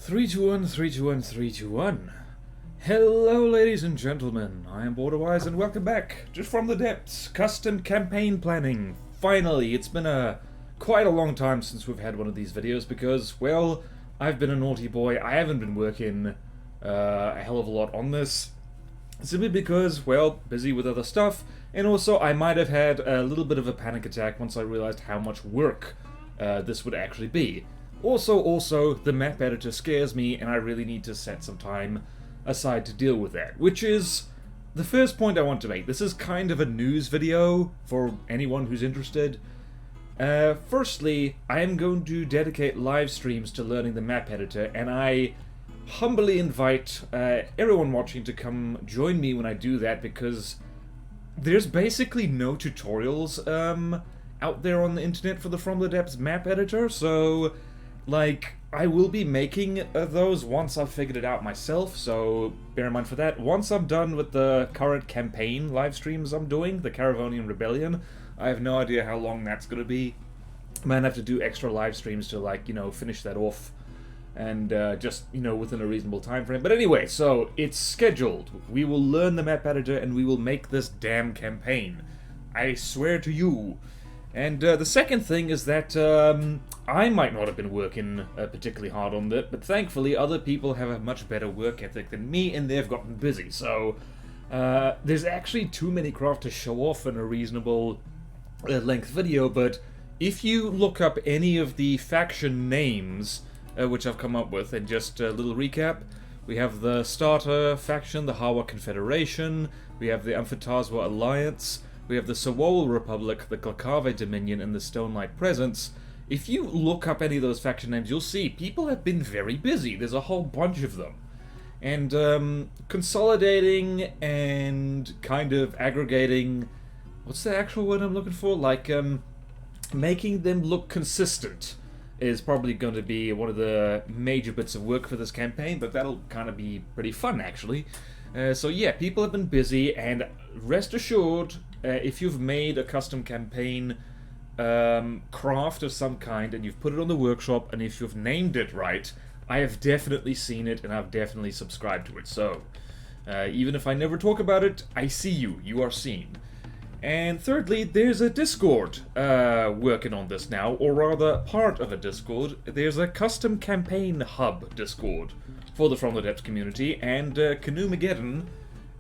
321, 321, 321. Hello, ladies and gentlemen. I am BorderWise, and welcome back, just from the depths, custom campaign planning. Finally, it's been quite a long time since we've had one of these videos because, well, I've been a naughty boy. I haven't been working a hell of a lot on this, simply because, well, busy with other stuff, and also I might have had a little bit of a panic attack once I realized how much work this would actually be. Also, the map editor scares me, and I really need to set some time aside to deal with that, which is the first point I want to make. This is kind of a news video for anyone who's interested. Firstly, I am going to dedicate live streams to learning the map editor, and I humbly invite everyone watching to come join me when I do that, because there's basically no tutorials out there on the internet for the From the Depths map editor, so like, I will be making those once I've figured it out myself, so bear in mind for that. Once I'm done with the current campaign live streams I'm doing, the Caravonian Rebellion, I have no idea how long that's going to be. I might have to do extra live streams to, like, you know, finish that off, and just, you know, within a reasonable time frame. But anyway, so it's scheduled. We will learn the map editor, and we will make this damn campaign. I swear to you. And the second thing is that I might not have been working particularly hard on that, but thankfully other people have a much better work ethic than me, and they've gotten busy. So there's actually too many craft to show off in a reasonable length video, but if you look up any of the faction names which I've come up with, and just a little recap, we have the Starter faction, the Haugen Confederation, we have the Amphitazwa Alliance, we have the Rawel Republic, the Glakave Dominion, and the Stormlight Presence. If you look up any of those faction names, you'll see people have been very busy. There's a whole bunch of them. And consolidating and kind of aggregating... What's the actual word I'm looking for? Like, making them look consistent is probably going to be one of the major bits of work for this campaign, but that'll kind of be pretty fun, actually. So yeah, people have been busy, and rest assured, if you've made a custom campaign craft of some kind and you've put it on the workshop, and if you've named it right, I have definitely seen it and I've definitely subscribed to it. So even if I never talk about it, I see you. You are seen. And thirdly, there's a Discord working on this now, or rather part of a Discord. There's a custom campaign hub Discord for the From the Depths community, and Canoemageddon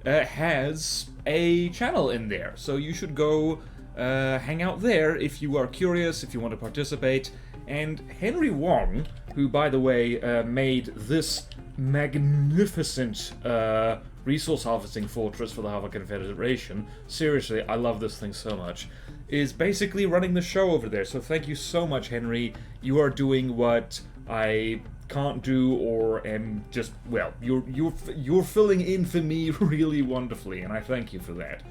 has a channel in there, so you should go hang out there if you are curious, if you want to participate. And Henry Wong, who, by the way, made this magnificent resource harvesting fortress for the Haugen Confederation, seriously, I love this thing so much, is basically running the show over there. So thank you so much, Henry. You are doing what I can't do, or am just, well, you're filling in for me really wonderfully, and I thank you for that.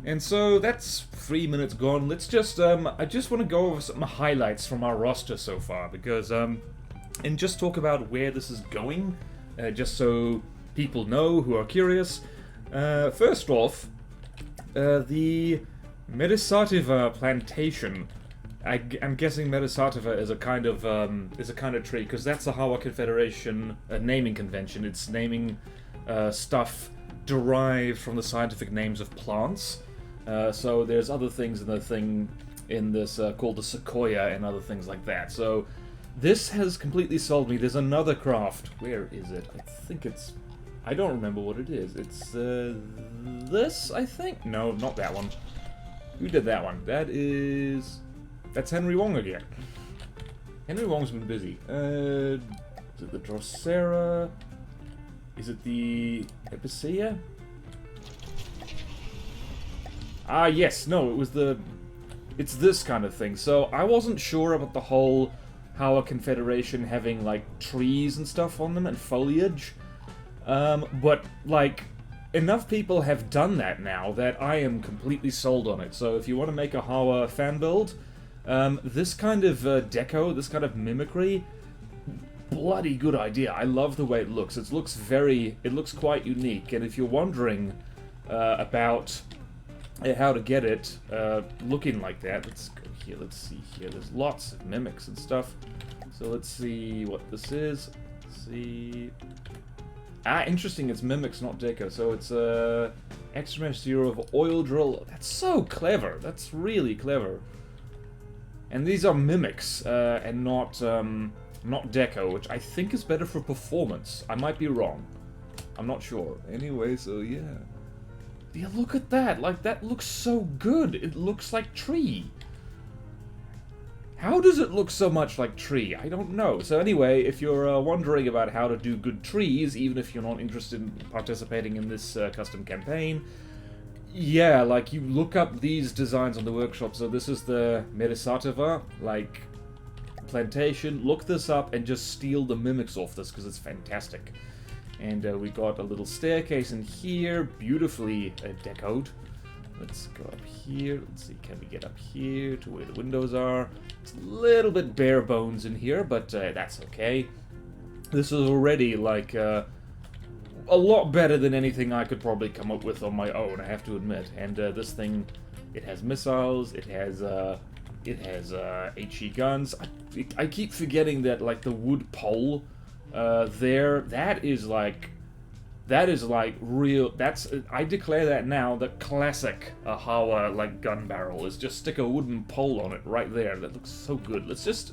And so that's 3 minutes gone. Let's just I just want to go over some highlights from our roster so far, because and just talk about where this is going, just so people know who are curious. First off, the Medisativa plantation. I'm guessing Medisativa is a kind of tree, because that's the Haugen Confederation naming convention. It's naming stuff derived from the scientific names of plants. So there's other things in the thing in this called the sequoia and other things like that. So this has completely sold me. There's another craft. Where is it? I think it's... I don't remember what it is. It's this, I think? No, not that one. Who did that one? That's Henry Wong again. Henry Wong's been busy. Is it the Drosera? Is it the Epicea? Ah, yes. No, it's this kind of thing. So I wasn't sure about the whole Haugen Confederation having, like, trees and stuff on them and foliage. But, like, enough people have done that now that I am completely sold on it. So if you want to make a Haugen fan build, this kind of deco, this kind of mimicry, bloody good idea. I love the way it looks. It looks quite unique. And if you're wondering about how to get it looking like that, let's go here. Let's see here. There's lots of mimics and stuff. So let's see what this is. Let's see. Ah, interesting, it's mimics, not deco. So it's extra mesh 0 of oil drill. That's so clever. That's really clever. And these are mimics, and not deco, which I think is better for performance. I might be wrong. I'm not sure. Anyway, so yeah. Yeah, look at that. Like, that looks so good. It looks like tree. How does it look so much like tree? I don't know. So anyway, if you're wondering about how to do good trees, even if you're not interested in participating in this custom campaign, yeah, like, you look up these designs on the workshop. So this is the Medisativa, like, plantation. Look this up and just steal the mimics off this, because it's fantastic. And we got a little staircase in here, beautifully decoed. Let's go up here. Let's see, can we get up here to where the windows are? It's a little bit bare bones in here, but that's okay. This is already, like, a lot better than anything I could probably come up with on my own, I have to admit. And this thing, it has missiles, it has HE guns. I keep forgetting that, like, the wood pole there, that is like real, I declare that now the classic Hawa, like, gun barrel is just stick a wooden pole on it right there. That looks so good. Let's just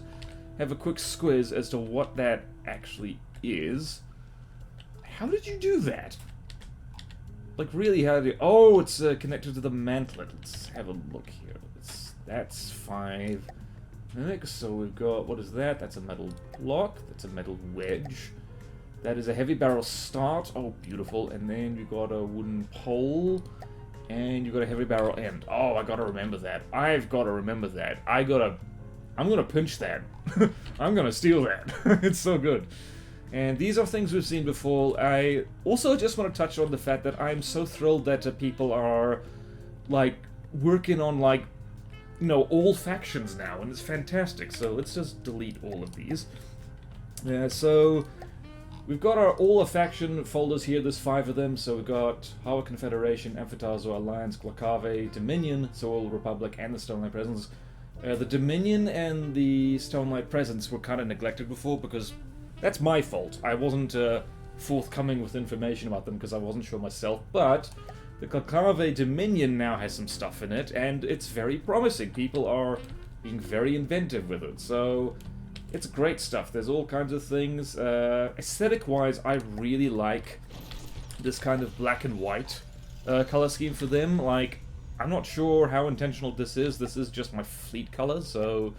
have a quick squiz as to what that actually is. How did you do that? Like, really, how did you... Oh, it's connected to the mantlet. Let's have a look here. That's 5 mimics, so we've got... What is that? That's a metal block. That's a metal wedge. That is a heavy barrel start. Oh, beautiful. And then you got a wooden pole. And you got a heavy barrel end. Oh, I gotta remember that. I've gotta remember that. I'm gonna pinch that. I'm gonna steal that. It's so good. And these are things we've seen before. I also just want to touch on the fact that I'm so thrilled that people are, like, working on, like, you know, all factions now, and it's fantastic. So let's just delete all of these. So we've got all the faction folders here. There's 5 of them. So we've got Hawa Confederation, Amphitazo Alliance, Glakave Dominion, so all Republic, and the Stormlight Presence. The Dominion and the Stormlight Presence were kind of neglected before because that's my fault. I wasn't forthcoming with information about them because I wasn't sure myself, but the Glakave Dominion now has some stuff in it, and it's very promising. People are being very inventive with it, so it's great stuff. There's all kinds of things. Aesthetic-wise, I really like this kind of black and white color scheme for them. Like, I'm not sure how intentional this is. This is just my fleet color, so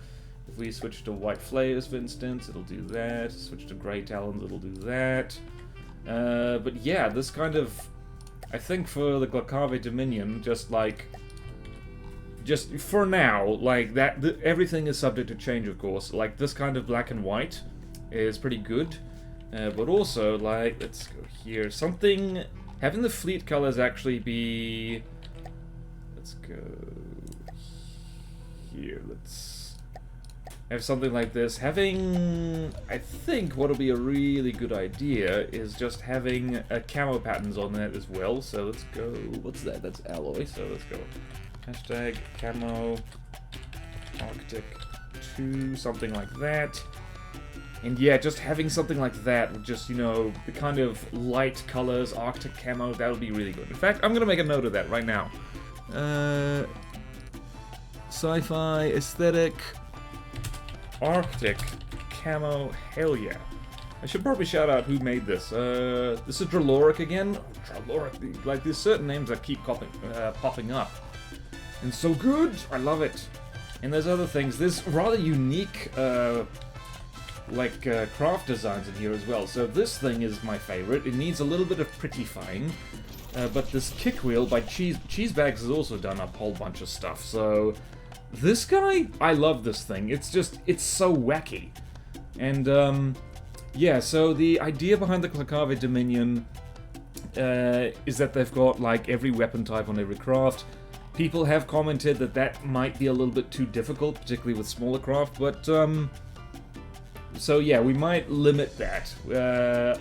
if we switch to white flares, for instance, it'll do that. Switch to grey talons, it'll do that. But yeah, this kind of... I think for the Glakave Dominion, just for now, like, that, everything is subject to change, of course. Like, this kind of black and white is pretty good. But also, like, let's go here. Something... Having the fleet colors actually be... Let's go here. Let's have something like this. Having... I think what'll be a really good idea is just having camo patterns on that as well. So let's go... What's that? That's alloy. So let's go. Hashtag camo Arctic 2, something like that. And yeah, just having something like that with just, you know, the kind of light colors, Arctic camo, that would be really good. In fact, I'm going to make a note of that right now. Sci-fi, aesthetic, Arctic camo, hell yeah. I should probably shout out who made this. This is Draloric again. Oh, Draloric, like, there's certain names that keep popping up. And so good! I love it. And there's other things. There's rather unique, craft designs in here as well. So this thing is my favorite. It needs a little bit of prettifying. But this kick wheel by Cheesebags has also done a whole bunch of stuff. So this guy, I love this thing. It's just, it's so wacky. And, yeah, so the idea behind the Glakave Dominion is that they've got, like, every weapon type on every craft. People have commented that that might be a little bit too difficult, particularly with smaller craft, but, so yeah, we might limit that.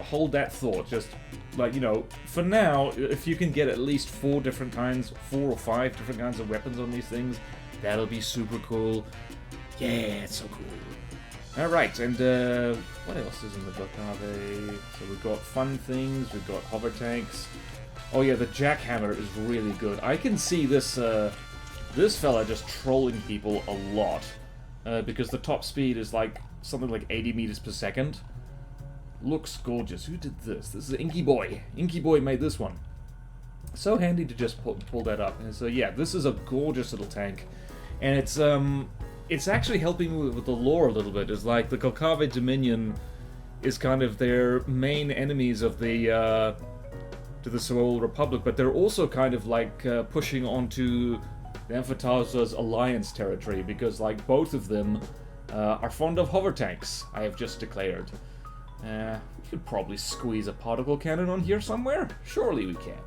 Hold that thought, just, like, you know, for now, if you can get at least 4 or 5 different kinds of weapons on these things, that'll be super cool. Yeah, it's so cool. Alright, and what else is in the Glakave? So we've got fun things, we've got hover tanks. Oh yeah, the jackhammer is really good. I can see this this fella just trolling people a lot. Because the top speed is like something like 80 meters per second. Looks gorgeous. Who did this? This is Inky Boy. Inky Boy made this one. So handy to just pull that up. And so yeah, this is a gorgeous little tank. And it's actually helping me with the lore a little bit. It's like the Glakave Dominion is kind of their main enemies of the to the Rawel Republic, but they're also kind of like pushing onto the Fontanez's alliance territory, because like both of them are fond of hover tanks, I have just declared. We could probably squeeze a particle cannon on here somewhere. Surely we can.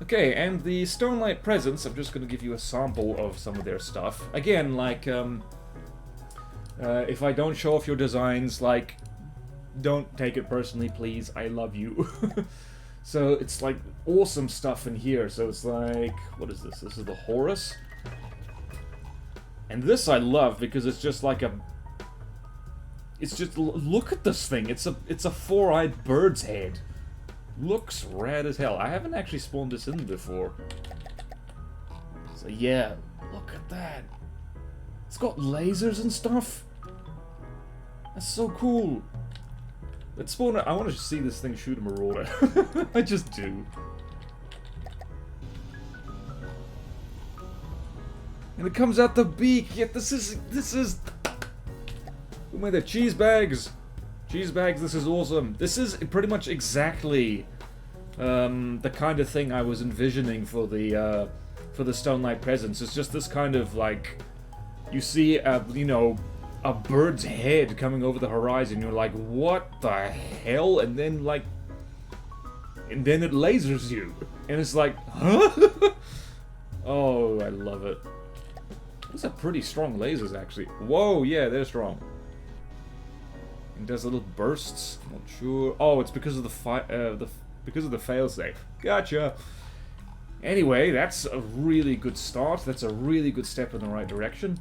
Okay, and the Stormlight presents, I'm just going to give you a sample of some of their stuff. Again, like, if I don't show off your designs, like, don't take it personally, please. I love you. So, it's, like, awesome stuff in here. So, it's like, what is this? This is the Horus. And this I love, because it's just like a... It's just, look at this thing. It's a four-eyed bird's head. Looks rad as hell. I haven't actually spawned this in before. So yeah, look at that. It's got lasers and stuff. That's so cool. Let's spawn it. I want to see this thing shoot a marauder. I just do. And it comes out the beak. Yet this is... Who made the cheese bags? Cheese bags, this is awesome. This is pretty much exactly the kind of thing I was envisioning for the Stormlight presence. It's just this kind of like, you see, you know, a bird's head coming over the horizon. You're like, what the hell? And then like, and then it lasers you, and it's like, huh? Oh, I love it. Those are pretty strong lasers, actually. Whoa, yeah, they're strong. It does little bursts. I'm not sure. Oh, it's because of the failsafe. Gotcha. Anyway, that's a really good start. That's a really good step in the right direction.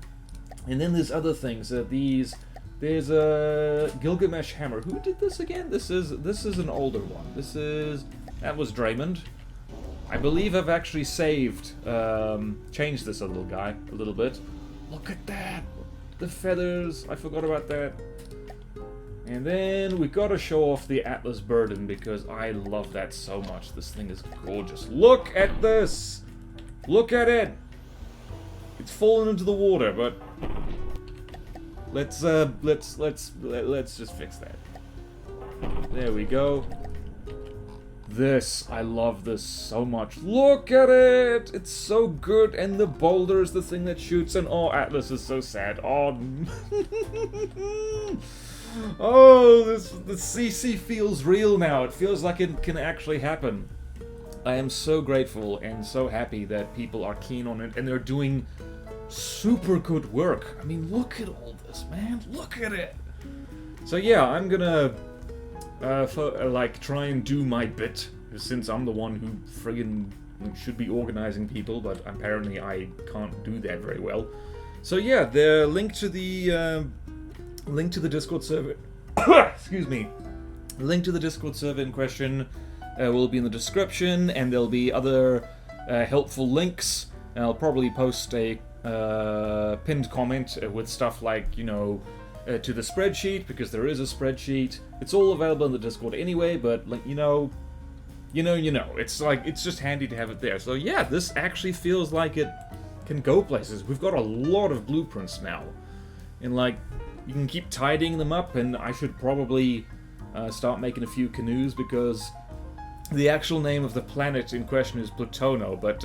And then there's other things. There's a Gilgamesh hammer. Who did this again? This is an older one. That was Draymond. I believe I've actually changed this a little bit. Look at that. The feathers. I forgot about that. And then we gotta show off the Atlas Burden, because I love that so much. This thing is gorgeous. Look at this! Look at it! It's fallen into the water, but let's just fix that. There we go. This, I love this so much. Look at it! It's so good, and the boulder is the thing that shoots, and oh, Atlas is so sad. Oh, oh, the CC feels real now. It feels like it can actually happen. I am so grateful and so happy that people are keen on it, and they're doing super good work. I mean, look at all this, man. Look at it. So yeah, I'm gonna like try and do my bit, since I'm the one who friggin' should be organizing people, but apparently I can't do that very well. So yeah, the link to the Discord server excuse me, link to the Discord server in question will be in the description, and there'll be other helpful links. I'll probably post a pinned comment with stuff like, you know, to the spreadsheet, because there is a spreadsheet. It's all available in the Discord anyway, but like, you know, it's like, it's just handy to have it there. So yeah, this actually feels like it can go places. We've got a lot of blueprints now, and like, you can keep tidying them up, and I should probably start making a few canoes, because the actual name of the planet in question is Plutono, but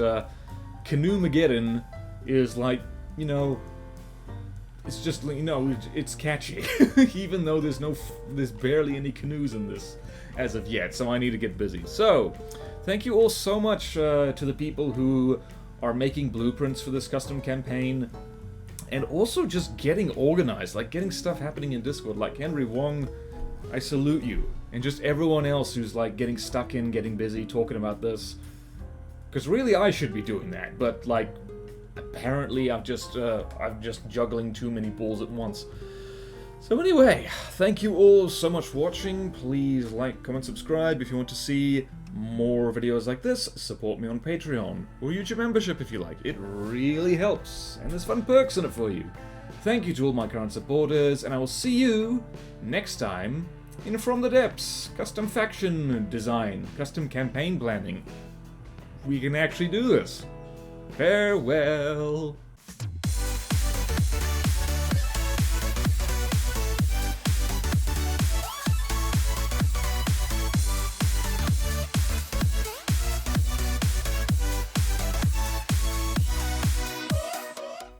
Canoemageddon is like, you know, it's just, you know, it's catchy. Even though there's barely any canoes in this as of yet, so I need to get busy. So, thank you all so much to the people who are making blueprints for this custom campaign, and also just getting organized, like getting stuff happening in Discord. Like Henry Wong, I salute you, and just everyone else who's like getting stuck in, getting busy, talking about this. Because really, I should be doing that, but like, apparently I'm just juggling too many balls at once. So anyway, thank you all so much for watching. Please like, comment, subscribe if you want to see more videos like this. Support me on Patreon or YouTube membership if you like. It really helps, and there's fun perks in it for you. Thank you to all my current supporters, and I will see you next time in From the Depths. Custom faction design, custom campaign planning. We can actually do this. Farewell.